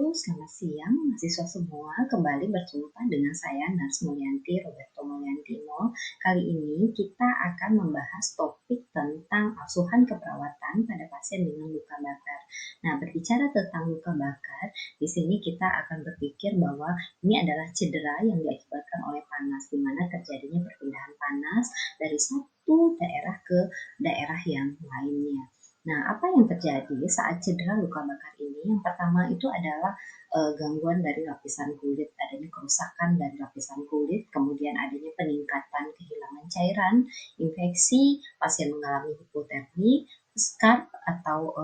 Halo, selamat siang mahasiswa semua. Kembali berjumpa dengan saya Nars Mulyanti Roberto Mulyantino. Kali ini kita akan membahas topik tentang asuhan keperawatan pada pasien dengan luka bakar. Nah, berbicara tentang luka bakar, di sini kita akan berpikir bahwa ini adalah cedera yang diakibatkan oleh panas, di mana terjadinya perpindahan panas dari satu daerah ke daerah yang lainnya. Nah, apa yang terjadi saat cedera luka bakar ini? Yang pertama itu adalah gangguan dari lapisan kulit, adanya kerusakan dari lapisan kulit, kemudian adanya peningkatan kehilangan cairan, infeksi, pasien mengalami hipotermi, scar atau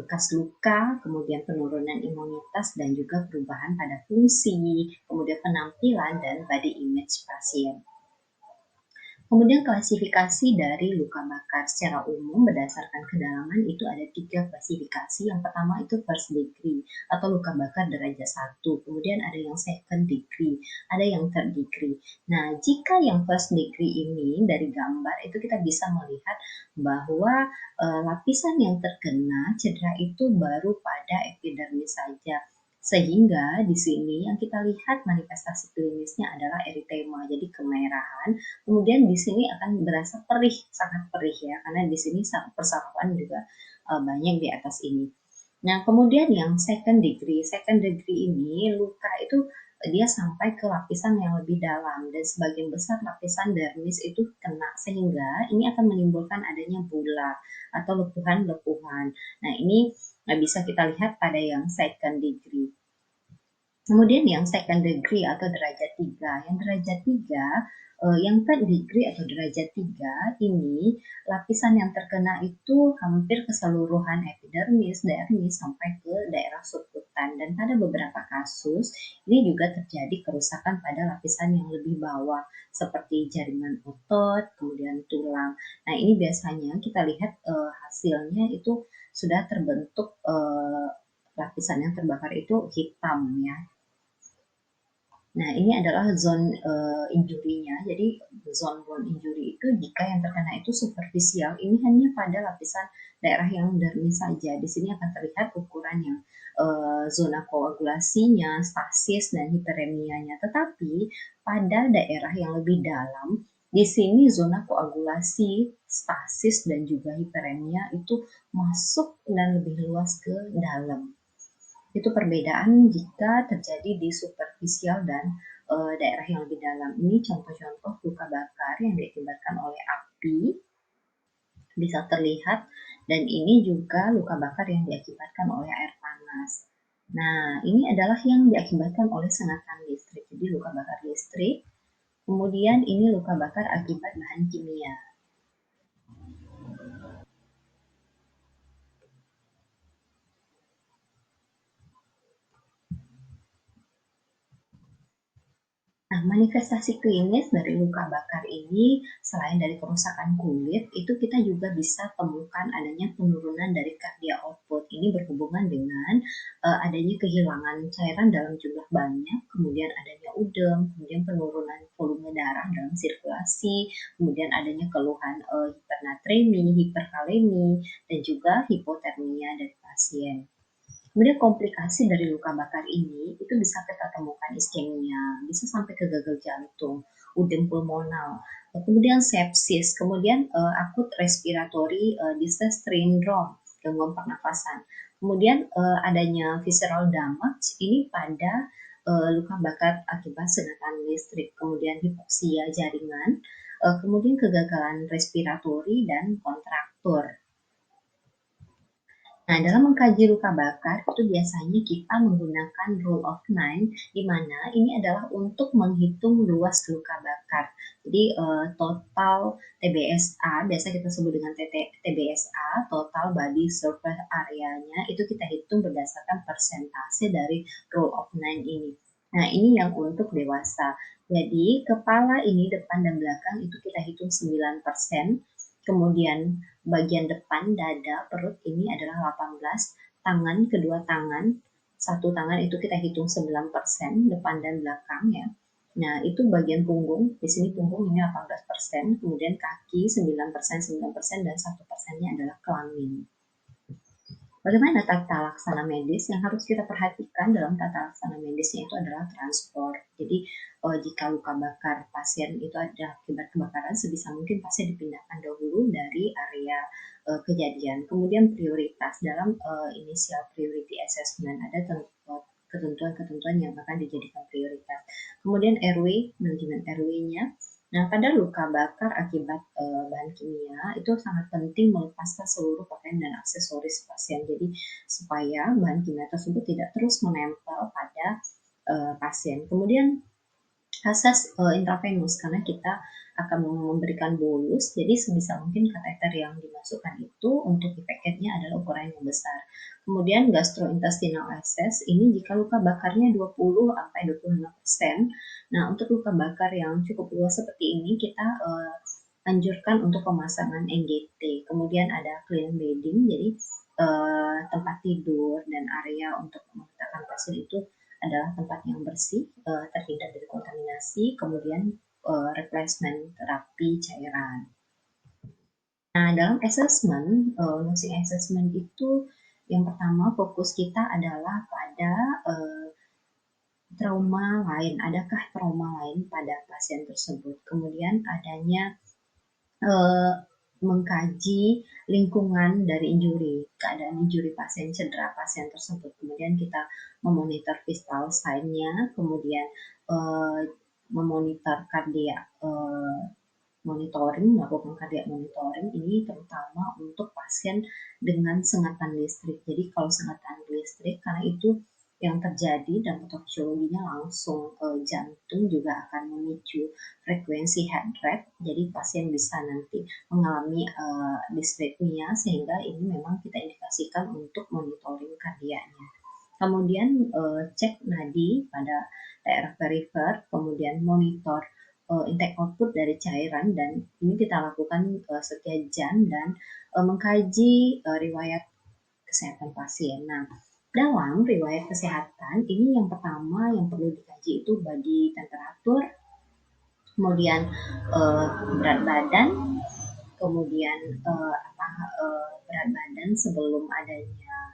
bekas luka, kemudian penurunan imunitas dan juga perubahan pada fungsi, kemudian penampilan dan body image pasien. Kemudian klasifikasi dari luka bakar secara umum berdasarkan kedalaman itu ada 3 klasifikasi. Yang pertama itu first degree atau luka bakar derajat 1. Kemudian ada yang second degree, ada yang third degree. Nah, jika yang first degree ini dari gambar itu kita bisa melihat bahwa lapisan yang terkena cedera itu baru pada epidermis saja. Sehingga di sini yang kita lihat manifestasi klinisnya adalah eritema, jadi kemerahan. Kemudian di sini akan berasa perih, sangat perih ya, karena di sini persarapan juga banyak di atas ini. Nah, kemudian yang second degree ini luka itu dia sampai ke lapisan yang lebih dalam dan sebagian besar lapisan dermis itu kena sehingga ini akan menimbulkan adanya bula atau lepuhan-lepuhan. Nah, ini bisa kita lihat pada yang second degree. Kemudian yang second degree atau derajat 3. Yang derajat 3, yang third degree atau derajat 3 ini lapisan yang terkena itu hampir keseluruhan epidermis, dermis sampai ke daerah subkutan. Dan pada beberapa kasus ini juga terjadi kerusakan pada lapisan yang lebih bawah seperti jaringan otot, kemudian tulang. Nah, ini biasanya kita lihat hasilnya itu sudah terbentuk lapisan yang terbakar itu hitam ya. Nah, ini adalah zone injury-nya. Jadi, zone bone injury itu jika yang terkena itu superficial, ini hanya pada lapisan daerah yang dermis saja. Di sini akan terlihat ukuran yang zona koagulasinya, stasis, dan hiperemianya. Tetapi, pada daerah yang lebih dalam, di sini zona koagulasi, stasis, dan juga hiperemia itu masuk dan lebih luas ke dalam. Itu perbedaan jika terjadi di superficial dan daerah yang lebih dalam. Ini contoh-contoh luka bakar yang diakibatkan oleh api bisa terlihat, dan ini juga luka bakar yang diakibatkan oleh air panas. Nah, ini adalah yang diakibatkan oleh sengatan listrik, jadi luka bakar listrik. Kemudian ini luka bakar akibat bahan kimia. Nah, manifestasi klinis dari luka bakar ini selain dari kerusakan kulit, itu kita juga bisa temukan adanya penurunan dari cardiac output. Ini berhubungan dengan adanya kehilangan cairan dalam jumlah banyak, kemudian adanya udem, kemudian penurunan volume darah dalam sirkulasi, kemudian adanya keluhan hipernatremi, hiperkalemi, dan juga hipotermia dari pasien. Kemudian komplikasi dari luka bakar ini itu bisa kita temukan iskemia, bisa sampai ke gagal jantung, udem pulmonal, kemudian sepsis, kemudian akut respiratory distress syndrome, gangguan pernafasan. Kemudian adanya visceral damage ini pada luka bakar akibat sengatan listrik, kemudian hipoksia jaringan, kemudian kegagalan respiratori dan kontraktur. Nah, dalam mengkaji luka bakar itu biasanya kita menggunakan rule of 9, di mana ini adalah untuk menghitung luas luka bakar. Jadi total TBSA, biasa kita sebut dengan TBSA, total body surface area-nya itu kita hitung berdasarkan persentase dari rule of 9 ini. Nah, ini yang untuk dewasa. Jadi kepala ini depan dan belakang itu kita hitung 9%. Kemudian bagian depan dada perut ini adalah 18, tangan kedua tangan, satu tangan itu kita hitung 9%, depan dan belakang ya. Nah, itu bagian punggung, di sini punggung ini 18%, kemudian kaki 9%, 9%, dan 1%-nya adalah kelamin. Bagaimana tata laksana medis? Yang harus kita perhatikan dalam tata laksana medisnya itu adalah transport. Jadi jika luka bakar pasien itu ada akibat kebakaran, sebisa mungkin pasien dipindahkan dahulu dari area kejadian. Kemudian prioritas dalam initial priority assessment ada ketentuan-ketentuan yang akan dijadikan prioritas. Kemudian RW, manajemen RW-nya. Nah, pada luka bakar akibat bahan kimia itu sangat penting melepaskan seluruh pakaian dan aksesoris pasien. Jadi supaya bahan kimia tersebut tidak terus menempel pada pasien. Kemudian asas intravenus karena kita akan memberikan bolus, jadi sebisa mungkin kateter yang dimasukkan itu untuk efeknya adalah ukuran yang besar. Kemudian gastrointestinal access ini jika luka bakarnya 20-25%. Nah, untuk luka bakar yang cukup luas seperti ini kita anjurkan untuk pemasangan NGT. Kemudian ada clean bedding, jadi tempat tidur dan area untuk meletakkan pasien itu adalah tempat yang bersih, terhindar dari kontaminasi, kemudian replacement terapi cairan. Nah, dalam assessment, nursing assessment itu yang pertama fokus kita adalah pada trauma lain, adakah trauma lain pada pasien tersebut. Kemudian adanya mengkaji lingkungan dari injury, keadaan injury pasien, cedera pasien tersebut. Kemudian kita memonitor vital sign-nya, kemudian memonitor kardiak monitoring, melakukan kardiak monitoring ini terutama untuk pasien dengan sengatan listrik. Jadi kalau sengatan listrik, karena itu yang terjadi dan patofisiologinya langsung jantung juga akan memicu frekuensi heart rate, jadi pasien bisa nanti mengalami dyspnea sehingga ini memang kita indikasikan untuk monitoring kardiaknya. Kemudian cek nadi pada daerah perifer, kemudian monitor intake output dari cairan, dan ini kita lakukan setiap jam dan mengkaji riwayat kesehatan pasien. Nah, dalam riwayat kesehatan ini yang pertama yang perlu dikaji itu body temperatur, kemudian berat badan, kemudian berat badan sebelum adanya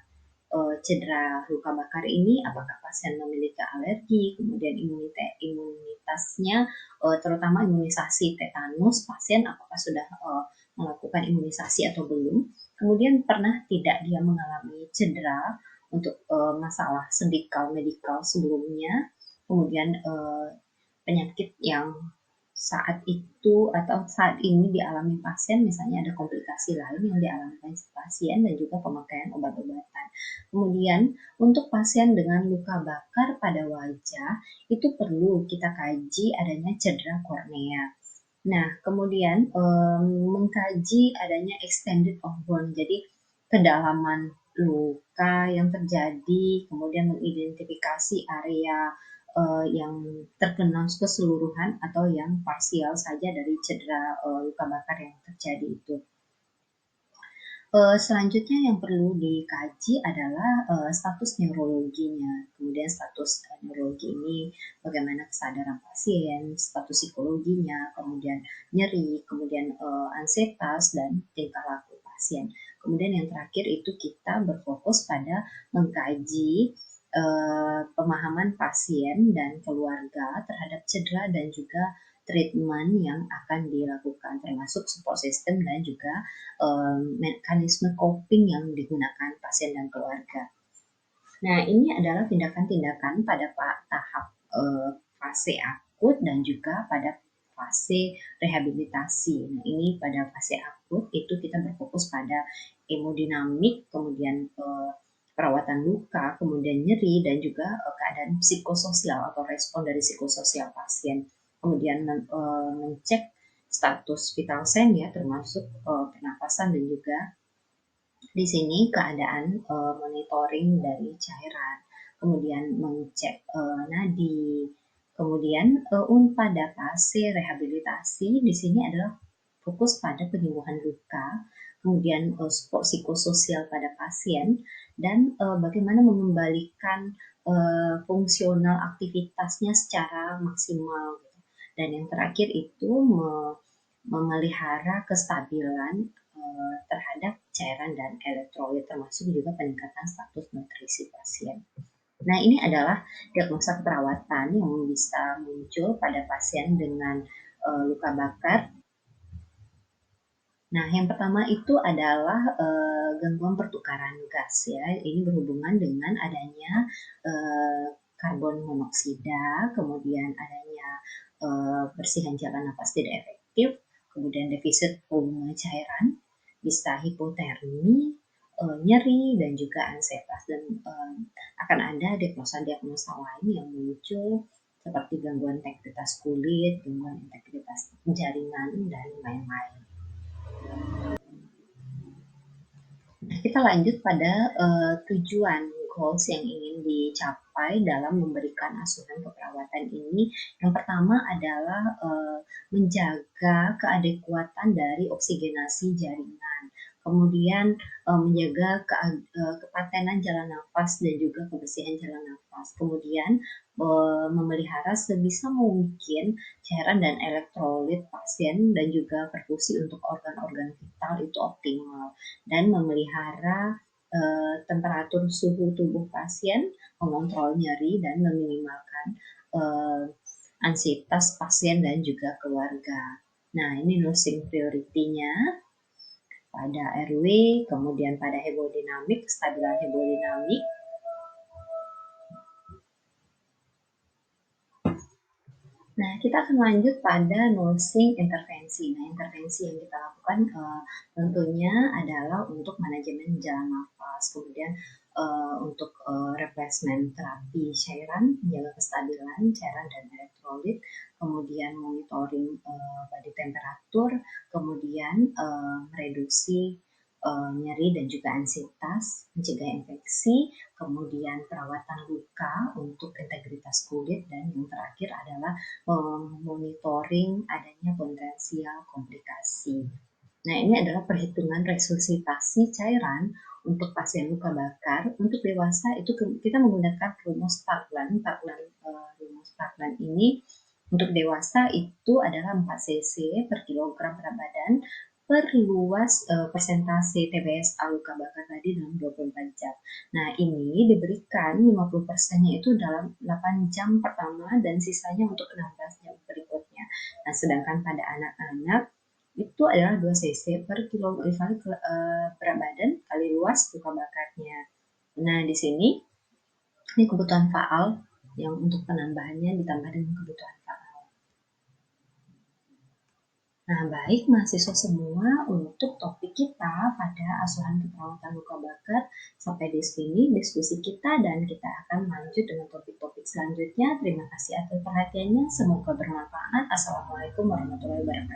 cedera luka bakar ini, apakah pasien memiliki alergi, kemudian imunitasnya, terutama imunisasi tetanus pasien apakah sudah melakukan imunisasi atau belum, kemudian pernah tidak dia mengalami cedera untuk masalah medikal sebelumnya, kemudian penyakit yang saat itu atau saat ini dialami pasien, misalnya ada komplikasi lain yang dialami pasien dan juga pemakaian obat-obatan. Kemudian untuk pasien dengan luka bakar pada wajah itu perlu kita kaji adanya cedera kornea. Nah, kemudian mengkaji adanya extended of wound, jadi kedalaman luka yang terjadi, kemudian mengidentifikasi area yang terkena keseluruhan atau yang parsial saja dari cedera luka bakar yang terjadi itu. Selanjutnya yang perlu dikaji adalah status neurologinya. Kemudian status neurologi ini bagaimana kesadaran pasien, status psikologinya, kemudian nyeri, kemudian ansietas dan tingkah laku pasien. Kemudian yang terakhir itu kita berfokus pada mengkaji pemahaman pasien dan keluarga terhadap cedera dan juga treatment yang akan dilakukan, termasuk support system dan juga mekanisme coping yang digunakan pasien dan keluarga. Nah, ini adalah tindakan-tindakan pada tahap fase akut dan juga pada fase rehabilitasi. Nah, ini pada fase akut itu kita berfokus pada hemodinamik, kemudian perawatan luka, kemudian nyeri, dan juga keadaan psikososial atau respon dari psikososial pasien. Kemudian mengecek status vital sign ya, termasuk pernapasan dan juga di sini keadaan monitoring dari cairan, kemudian mengecek nadi, kemudian pada fase rehabilitasi di sini adalah fokus pada penyembuhan luka, kemudian support psikososial pada pasien, dan bagaimana mengembalikan fungsional aktivitasnya secara maksimal. Dan yang terakhir itu memelihara kestabilan terhadap cairan dan elektrolit, termasuk juga peningkatan status nutrisi pasien. Nah, ini adalah diagnosa keperawatan yang bisa muncul pada pasien dengan luka bakar. Nah, yang pertama itu adalah gangguan pertukaran gas ya. Ini berhubungan dengan adanya karbon monoksida, kemudian adanya persihan jalan nafas tidak efektif, kemudian defisit volume cairan, bisa hipotermi, nyeri, dan juga anxietas. Dan akan ada diagnosa-diagnosa lain yang muncul seperti gangguan integritas kulit, gangguan integritas jaringan, dan lain-lain. Nah, kita lanjut pada tujuan goals yang ingin dicapai dalam memberikan asuhan keperawatan ini. Yang pertama adalah menjaga keadekuatan dari oksigenasi jaringan, kemudian menjaga kepatenan jalan nafas dan juga kebersihan jalan nafas, kemudian memelihara sebisa mungkin cairan dan elektrolit pasien dan juga perfusi untuk organ-organ vital itu optimal, dan memelihara temperatur suhu tubuh pasien, mengontrol nyeri, dan meminimalkan ansietas pasien dan juga keluarga. Nah, ini nursing priority-nya pada RW, kemudian pada hemodinamik, kestabilan hemodinamik. Nah, kita akan lanjut pada nursing intervensi. Nah, intervensi yang kita lakukan tentunya adalah untuk manajemen jalan nafas, kemudian untuk replacement terapi cairan, menjaga kestabilan cairan dan elektrolit, kemudian monitoring body temperatur, kemudian mereduksi nyeri dan juga ansietas, mencegah infeksi, kemudian perawatan luka untuk integritas kulit, dan yang terakhir adalah monitoring adanya potensial komplikasi. Nah, ini adalah perhitungan resusitasi cairan untuk pasien luka bakar. Untuk dewasa itu kita menggunakan rumus Parkland. Rumus Parkland ini untuk dewasa itu adalah 4 cc per kilogram berat badan per luas persentase TBSA luka bakar tadi dalam 24 jam. Nah, ini diberikan 50%-nya itu dalam 8 jam pertama dan sisanya untuk 16 jam berikutnya. Nah, sedangkan pada anak-anak itu adalah 2 cc per kilogram kali berat badan kali luas luka bakarnya. Nah, di sini ini kebutuhan faal yang untuk penambahannya ditambah dengan kebutuhan faal. Nah, baik mahasiswa semua, untuk topik kita pada asuhan keperawatan luka bakar sampai di sini diskusi kita, dan kita akan lanjut dengan topik-topik selanjutnya. Terima kasih atas perhatiannya, semoga bermanfaat. Assalamualaikum warahmatullahi wabarakatuh.